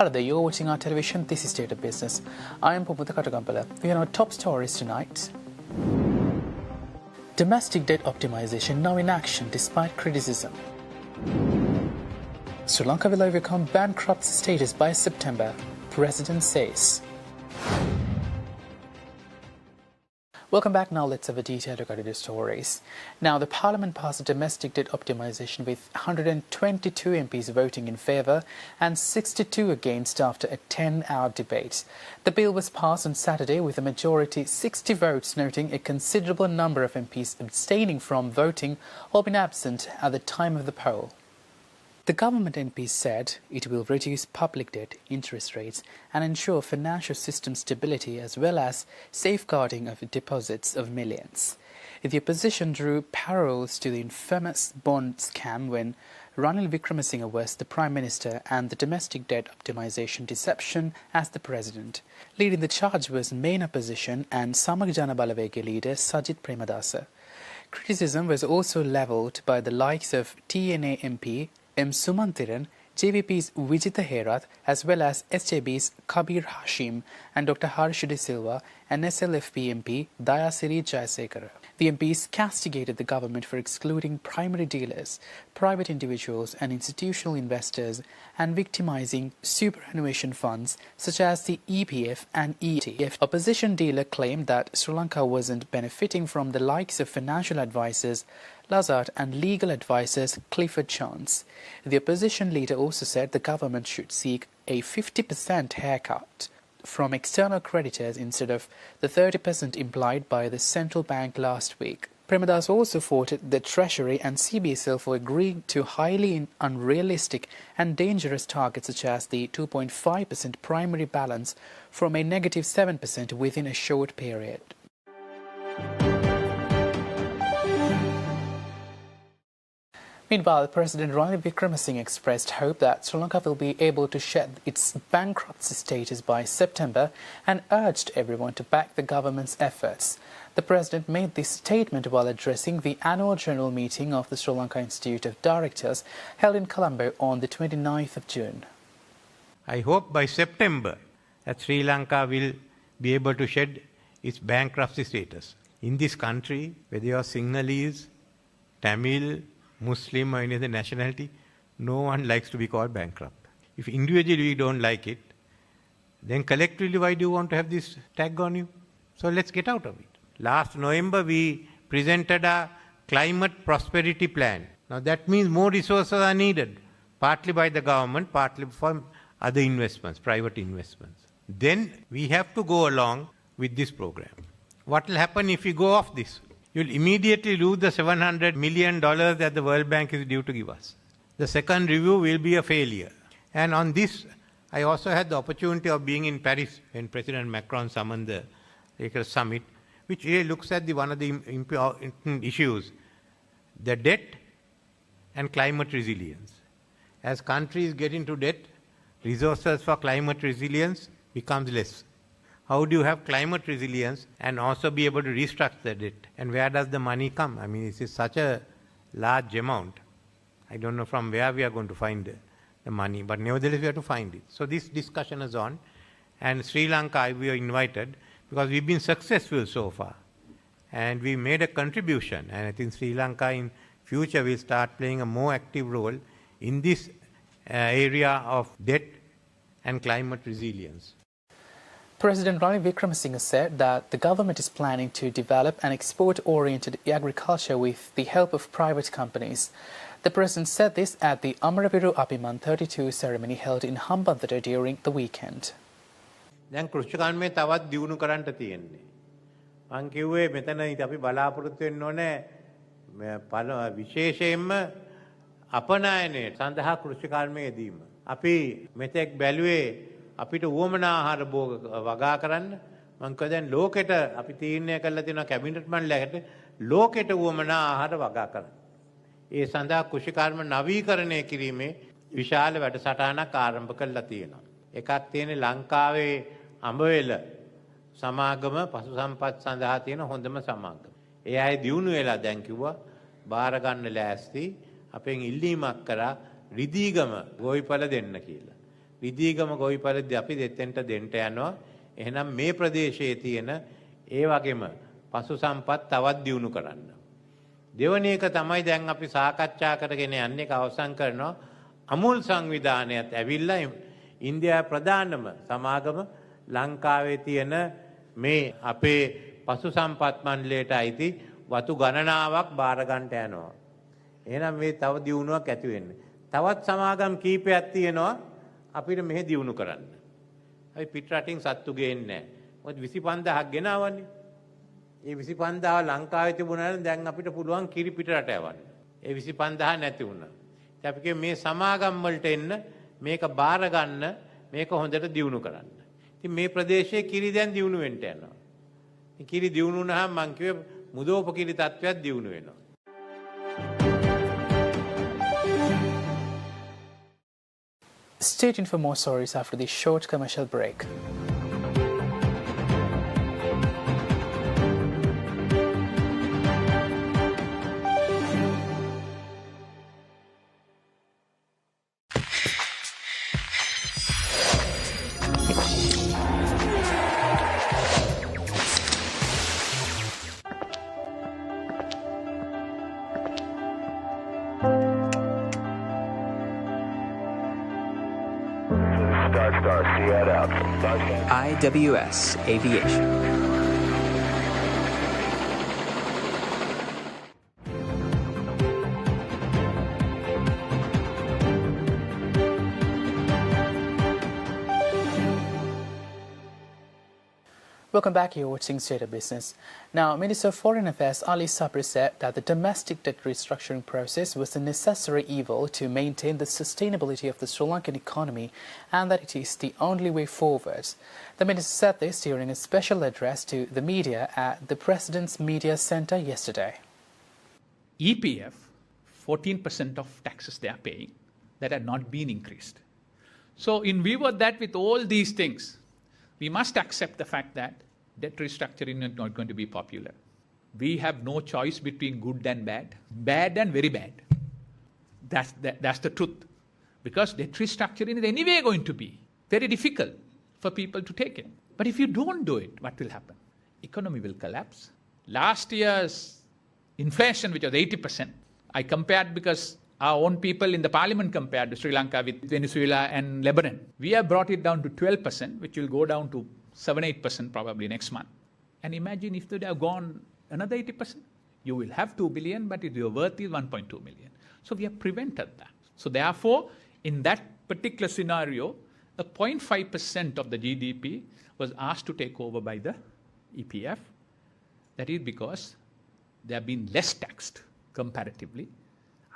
Hello there, you're watching our television. This is State of Business. I am Pumutha Katagampala. We are our top stories tonight. Domestic debt optimization now in action despite criticism. Sri Lanka will overcome bankruptcy status by September, President says. Welcome back. Now let's have a detailed look at the stories. Now, the Parliament passed domestic debt optimization with 122 MPs voting in favour and 62 against after a 10-hour debate. The bill was passed on Saturday with a majority 60 votes, noting a considerable number of MPs abstaining from voting or being absent at the time of the poll. The government MPs said it will reduce public debt, interest rates and ensure financial system stability as well as safeguarding of deposits of millions. The opposition drew parallels to the infamous bond scam when Ranil Wickremesinghe was the Prime Minister and the domestic debt optimization deception as the President. Leading the charge was main opposition and Samaga Jana Balawega leader Sajith Premadasa. Criticism was also levelled by the likes of TNA MP M. Sumantiran, JVP's Vijitha Herath, as well as SJB's Kabir Hashim and Dr. Harsh De Silva and SLFP MP Dayasiri Jayasekara. The MPs castigated the government for excluding primary dealers, private individuals and institutional investors and victimizing superannuation funds such as the EPF and ETF. Opposition dealer claimed that Sri Lanka wasn't benefiting from the likes of financial advisors Lazard and legal advisors Clifford Chance. The opposition leader also said the government should seek a 50% haircut from external creditors instead of the 30% implied by the central bank last week. Premadasa also faulted the Treasury and CBSL for agreeing to highly unrealistic and dangerous targets such as the 2.5% primary balance from a negative 7% within a short period. Meanwhile, President Ranil Wickremesinghe expressed hope that Sri Lanka will be able to shed its bankruptcy status by September and urged everyone to back the government's efforts. The President made this statement while addressing the annual general meeting of the Sri Lanka Institute of Directors held in Colombo on the 29th of June. I hope by September that Sri Lanka will be able to shed its bankruptcy status. In this country, whether you are Sinhalese, Tamil, Muslim or any other nationality, no one likes to be called bankrupt. If individually we don't like it, then collectively why do you want to have this tag on you? So let's get out of it. Last November we presented a climate prosperity plan. Now that means more resources are needed, partly by the government, partly from other investments, private investments. Then we have to go along with this program. What will happen if we go off this? You'll immediately lose the $700 million that the World Bank is due to give us. The second review will be a failure. And on this, I also had the opportunity of being in Paris when President Macron summoned the Lakers Summit, which really looks at one of the important issues, the debt and climate resilience. As countries get into debt, resources for climate resilience becomes less. How do you have climate resilience and also be able to restructure the debt? And where does the money come? I mean, this is such a large amount. I don't know from where we are going to find the money, but nevertheless we have to find it. So this discussion is on. And Sri Lanka, we are invited because we've been successful so far. And we made a contribution. And I think Sri Lanka in future will start playing a more active role in this area of debt and climate resilience. President Ranil Wickremesinghe said that the government is planning to develop an export-oriented agriculture with the help of private companies. The President said this at the Amaraviru Apiman 32 ceremony held in Hambantota during the weekend. දැන් කෘෂිකර්මයේ තවත් දියුණු කරන්න තියෙන්නේ. මං කිව්වේ මෙතන අපි බලාපොරොත්තු වෙන්න ඕනේ විශේෂයෙන්ම අපනයනයේ සඳහා කෘෂිකර්මයේ යෙදීම. අපි මෙතෙක් බැලුවේ අපිට උවමනා ආහාර වගා කරන්න මං කිව්වා දැන් ලෝකෙට අපි තීරණය කරලා තියෙනවා කැබිනට් මණ්ඩලයකට ලෝකෙට උවමනා ආහාර වගා කරන්න. ඒ සඳහා කෘෂිකර්ම නවීකරණය කිරීමේ විශාල වැඩසටහනක් ආරම්භ කරලා තියෙනවා. එකක් තියෙන්නේ ලංකාවේ අඹවෙල සමාගම පසු සම්පත් සඳහා තියෙන හොඳම සමාගම. ඒ අය දියුණු වෙලා දැන් කිව්වා බාර ගන්න ලෑස්ති අපෙන් ඉල්ලීමක් කරා රිදීගම ගොවිපළ දෙන්න කියලා. රිදීගම ගොවි පරිදි අපි දෙතෙන්ට දෙන්න යනවා. එහෙනම් මේ ප්‍රදේශයේ තියෙන ඒ වගේම පසු සම්පත් තවත් දියුණු කරන්න. දෙවැනි එක තමයි දැන් අපි සාකච්ඡා කරගෙන යන්නේ අවසන් කරනවා. අමුල් සංවිධානයත් ඇවිල්ලා ඉන්දියාවේ ප්‍රධානම සමාගම ලංකාවේ තියෙන මේ අපේ පසු සම්පත් මණ්ඩලයට අයිති වතු ගණනාවක් බාර ගන්නට යනවා. එහෙනම් මේ තව දියුණුවක් ඇති වෙන්නේ. තවත් සමාගම් කීපයක් තියෙනවා අපිට මෙහෙ දියුණු කරන්න. අපි පිට රටින් සත්තු ගේන්නේ නැහැ. මොකද 25000ක් ගෙනාවන්නේ. ඒ 25000 ලංකාවේ තිබුණා නම් දැන් අපිට පුළුවන් කිරි පිට රට යවන්න. ඒ 25000 නැති වුණා. ඉතින් අපි කිව්වේ මේ සමාගම් වලට එන්න මේක බාර ගන්න මේක හොඳට දියුණු කරන්න. ඉතින් මේ ප්‍රදේශයේ කිරි දැන් දියුණු වෙන්න යනවා. ඉතින් කිරි දියුණු වුණාම මං කිව්වේ මුදෝපකිරි තත්ත්වයක් දියුණු වෙනවා. Stay tuned for more stories after this short commercial break. IWS Aviation. Welcome back. You're watching State of Business. Now, Minister of Foreign Affairs Ali Sabri said that the domestic debt restructuring process was a necessary evil to maintain the sustainability of the Sri Lankan economy and that it is the only way forward. The minister said this during a special address to the media at the President's Media Centre yesterday. EPF, 14% of taxes they are paying that had not been increased. So in view of that, with all these things, we must accept the fact that debt restructuring is not going to be popular. We have no choice between good and bad and very bad. That's the truth. Because debt restructuring is anyway going to be very difficult for people to take it. But if you don't do it, what will happen? Economy will collapse. Last year's inflation, which was 80%, I compared because our own people in the parliament compared Sri Lanka with Venezuela and Lebanon. We have brought it down to 12%, which will go down to 7-8% probably next month. And imagine if they have gone another 80%. You will have 2 billion, but your worth is 1.2 million. So we have prevented that. So therefore, in that particular scenario, a 0.5% of the GDP was asked to take over by the EPF. That is because they have been less taxed comparatively.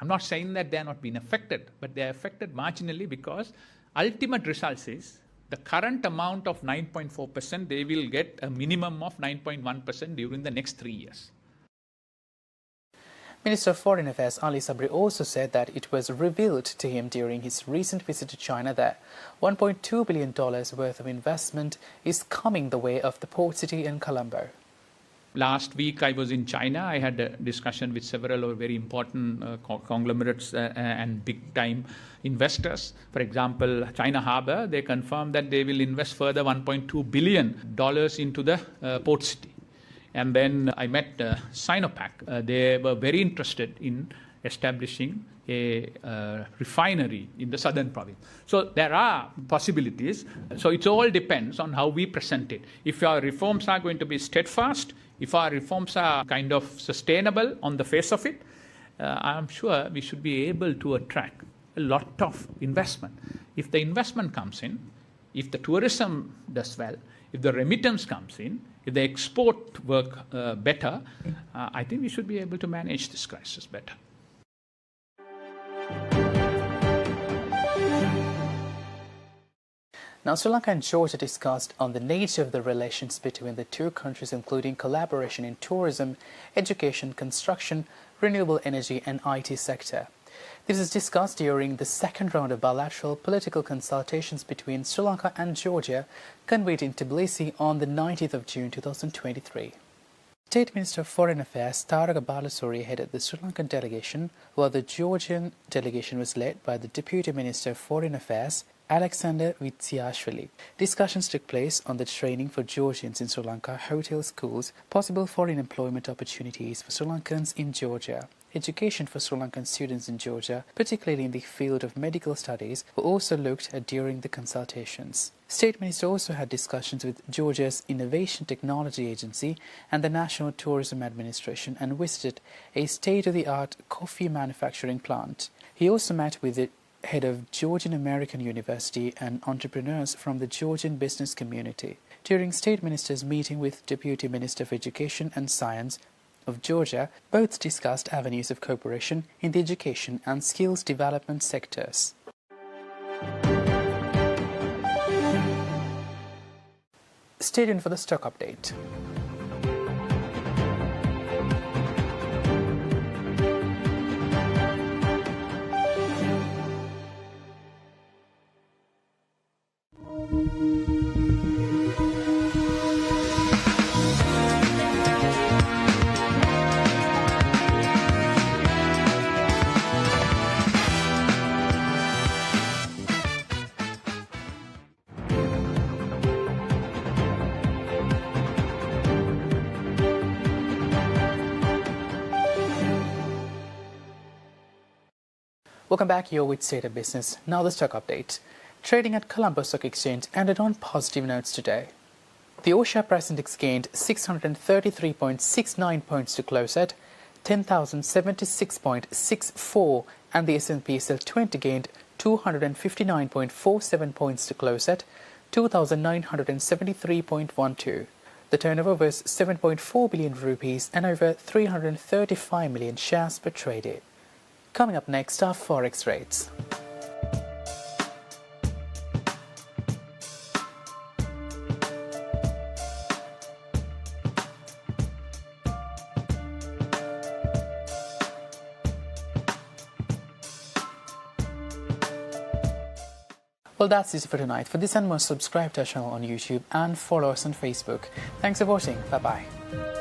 I'm not saying that they are not being affected, but they are affected marginally because ultimate result is the current amount of 9.4%, they will get a minimum of 9.1% during the next 3 years. Minister of Foreign Affairs Ali Sabri also said that it was revealed to him during his recent visit to China that $1.2 billion worth of investment is coming the way of the port city in Colombo. Last week I was in China. I had a discussion with several very important conglomerates and big-time investors. For example, China Harbour, they confirmed that they will invest further $1.2 billion into the port city. And then I met Sinopac. They were very interested in establishing a refinery in the southern province. So there are possibilities. So it all depends on how we present it. If our reforms are going to be steadfast, if our reforms are kind of sustainable on the face of it, I'm sure we should be able to attract a lot of investment. If the investment comes in, if the tourism does well, if the remittance comes in, if the export work better, I think we should be able to manage this crisis better. Now, Sri Lanka and Georgia discussed on the nature of the relations between the two countries, including collaboration in tourism, education, construction, renewable energy and IT sector. This is discussed during the second round of bilateral political consultations between Sri Lanka and Georgia, convened in Tbilisi on the 19th of June 2023. State Minister of Foreign Affairs Taraka Balasuri headed the Sri Lankan delegation, while the Georgian delegation was led by the Deputy Minister of Foreign Affairs Alexander Vitsiashvili. Discussions took place on the training for Georgians in Sri Lanka, hotel schools, possible foreign employment opportunities for Sri Lankans in Georgia, education for Sri Lankan students in Georgia, particularly in the field of medical studies, were also looked at during the consultations. State Minister also had discussions with Georgia's Innovation Technology Agency and the National Tourism Administration and visited a state-of-the-art coffee manufacturing plant. He also met with the head of Georgian American University and entrepreneurs from the Georgian business community. During State Minister's meeting with Deputy Minister of Education and Science of Georgia, both discussed avenues of cooperation in the education and skills development sectors. Stay tuned for the stock update. Welcome back, you're with State of Business. Now the stock update. Trading at Colombo Stock Exchange ended on positive notes today. The All-Share Price Index gained 633.69 points to close at 10,076.64 and the S&P SL 20 gained 259.47 points to close at 2,973.12. The turnover was 7.4 billion rupees and over 335 million shares were traded. Coming up next are Forex rates. Well, that's it for tonight. For this and more, subscribe to our channel on YouTube and follow us on Facebook. Thanks for watching. Bye-bye.